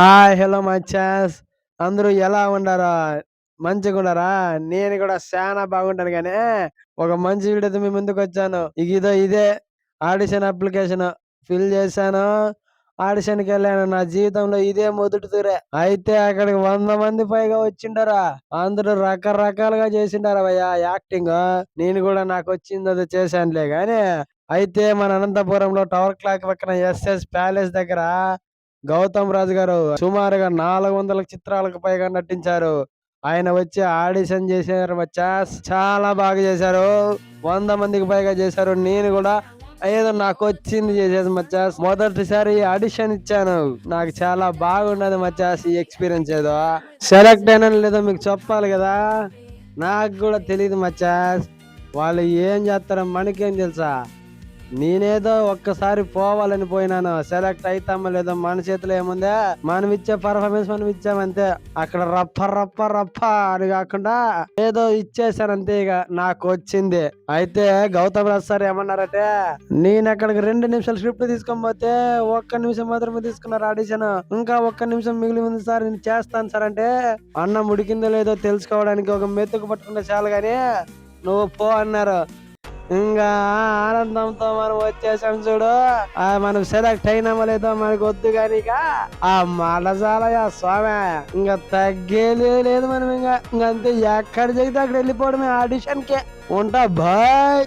Hi! Hello మచాస్. అందరూ ఎలా ఉండారా? మంచిగుండారా? నేను గూడా శానా బాగుంటాను గానీ, ఒక మంచి వీడియోతో మీ ముందుకొచ్చాను. ఇదే ఆడిషన్ అప్లికేషను. ఫిల్ చేశాను. ఆడిషన్‌కెళ్ళాను. నా జీవితంలో ఇదే మొదటి తూరే. అయితే అక్కడికి 100 మంది పైగా వచ్చిండారు. అందరూ రకరకాలుగా చేసిండారవయ్య యాక్టింగు. నేను గూడా నాకొచ్చిందేదో చేశానులే గానీ, అయితే మన అనంతపురంలో టవర్ క్లాక్ పక్కన ఎస్ఎస్ ప్యాలెస్ దగ్గర గౌతమ్ రాజు గారు సుమారుగా 400 చిత్రాలకు పైగా నటించారు. ఆయన వచ్చి ఆడిషన్ చేశారు మచ్చాస్. చాలా బాగా చేశారు. 100 మందికి పైగా చేశారు. నేను గూడా ఏదో నాకొచ్చింది చేసేది మచ్చాస్. మొదటిసారి ఆడిషన్ ఇచ్చాను. నాకు చాలా బాగున్నది మచ్చాస్ ఈ ఎక్స్‌పీరియన్స్ ఏదో. సెలెక్ట్ అయినానో లేదో మీకు చెప్పాలి గదా! నాకు గూడా తెలీదు మచ్చాస్. వాళ్ళు ఏం జేత్తారో మనకేం తెలుసా? నేనేదో ఒక్కసారి పోవాలని పోయినాను. సెలెక్ట్ అయితామో లేదో మన చేతిలో ఏముంది? మనం ఇచ్చే పర్ఫార్మెన్స్ మనం ఇచ్చామంతే. అక్కడ రప్ప అని కాకుండా ఏదో ఇచ్చేసాను అంతే ఇగ. నాకొచ్చింది. అయితే గౌతమ్ రాజు సార్ ఏమన్నారంటే, నేనక్కడికి 2 నిమిషాలు స్క్రిప్ట్ తీసుకొని పోతే, ఒక్క నిమిషం మాత్రమే తీసుకున్నారు ఆడిషన్. ఇంకా ఒక్క నిమిషం మిగిలి ఉంది సార్ నేను చేస్తాను సార్ అంటే, అన్నం ఉడికిందో లేదో తెలుసుకోవడానికి ఒక మెతుకు పట్టుకుంటే చాలు గాని, నువ్వు పో అన్నారు. ఇంగా ఆనందంతో మనం వచ్చేసాం చూడు. మనం సెలెక్ట్ అయినామో లేదో మనకు వద్దు గాని ఇక ఆ మనసాలయ స్వామి ఇంక తగ్గేదే లేదు మనం ఇంగ. ఇంకంతే ఎక్కడ జరిగితే అక్కడ వెళ్ళిపోవడమే ఆడిషన్ కే. ఉంటా బాయ్.